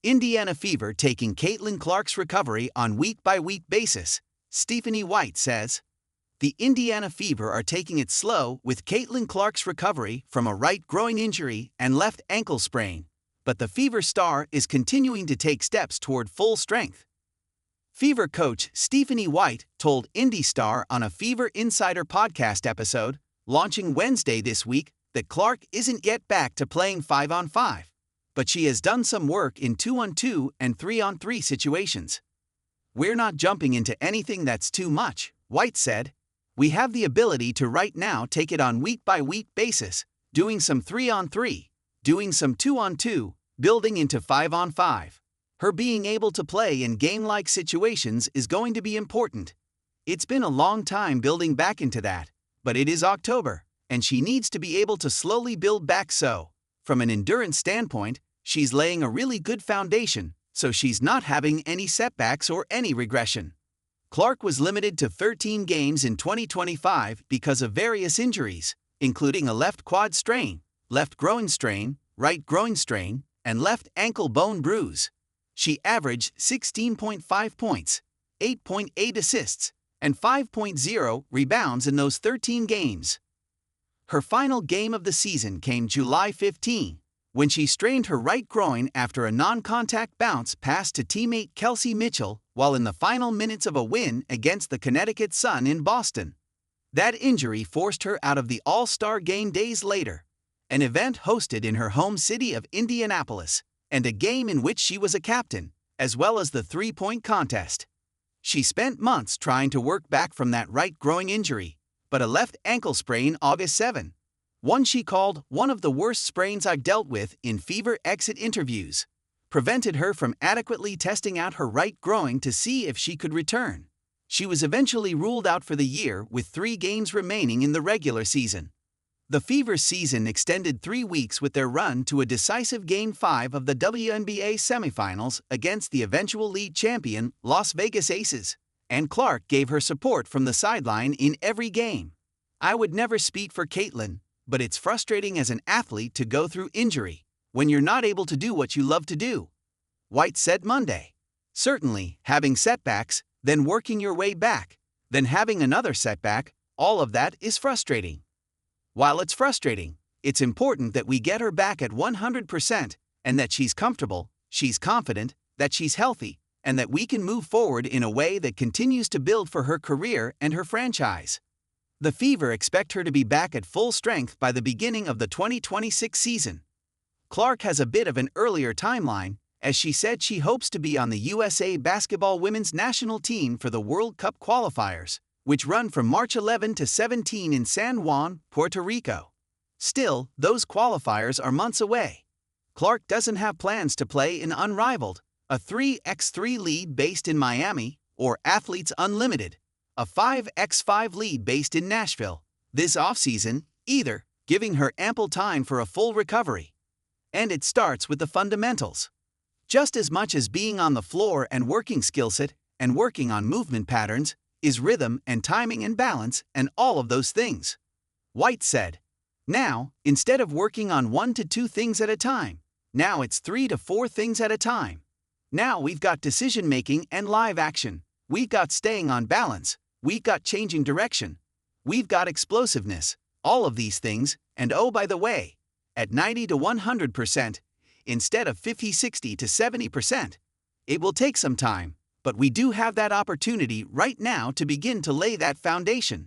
Indiana Fever taking Caitlin Clark's recovery on week-by-week basis, Stephanie White says. The Indiana Fever are taking it slow with Caitlin Clark's recovery from a right groin injury and left ankle sprain, but the Fever star is continuing to take steps toward full strength. Fever coach Stephanie White told Indy Star on a Fever Insider podcast episode, launching Wednesday this week, that Clark isn't yet back to playing 5-on-5, but she has done some work in 2-on-2 and 3-on-3 situations. "We're not jumping into anything that's too much," White said. "We have the ability to right now take it on week-by-week basis, doing some 3-on-3, doing some 2-on-2, building into 5-on-5. Her being able to play in game-like situations is going to be important. It's been a long time building back into that, but it is October, and she needs to be able to slowly build back so, from an endurance standpoint, she's laying a really good foundation, so she's not having any setbacks or any regression." Clark was limited to 13 games in 2025 because of various injuries, including a left quad strain, left groin strain, right groin strain, and left ankle bone bruise. She averaged 16.5 points, 8.8 assists, and 5.0 rebounds in those 13 games. Her final game of the season came July 15, when she strained her right groin after a non-contact bounce pass to teammate Kelsey Mitchell while in the final minutes of a win against the Connecticut Sun in Boston. That injury forced her out of the All-Star Game days later, an event hosted in her home city of Indianapolis, and a game in which she was a captain, as well as the three-point contest. She spent months trying to work back from that right groin injury, but a left ankle sprain August 7, one she called one of the worst sprains I've dealt with in Fever exit interviews, prevented her from adequately testing out her right groin to see if she could return. She was eventually ruled out for the year with 3 games remaining in the regular season. The Fever season extended 3 weeks with their run to a decisive Game 5 of the WNBA semifinals against the eventual league champion Las Vegas Aces, and Clark gave her support from the sideline in every game. "I would never speak for Caitlin, but it's frustrating as an athlete to go through injury when you're not able to do what you love to do," White said Monday. "Certainly, having setbacks, then working your way back, then having another setback, all of that is frustrating. While it's frustrating, it's important that we get her back at 100% and that she's comfortable, she's confident, that she's healthy, and that we can move forward in a way that continues to build for her career and her franchise." The Fever expect her to be back at full strength by the beginning of the 2026 season. Clark has a bit of an earlier timeline, as she said she hopes to be on the USA Basketball Women's National Team for the World Cup qualifiers, which run from March 11 to 17 in San Juan, Puerto Rico. Still, those qualifiers are months away. Clark doesn't have plans to play in Unrivaled, a 3x3 league based in Miami, or Athletes Unlimited, a 5x5 league based in Nashville, this offseason, either, giving her ample time for a full recovery. And it starts with the fundamentals. Just as much as being on the floor and working skill set and working on movement patterns, is rhythm and timing and balance and all of those things, White said. Now, instead of working on 1 to 2 things at a time, now it's 3 to 4 things at a time. Now we've got decision-making and live action. We've got staying on balance. We've got changing direction. We've got explosiveness. All of these things, and oh by the way, at 90 to 100%, instead of 50, 60 to 70%. It will take some time, but we do have that opportunity right now to begin to lay that foundation.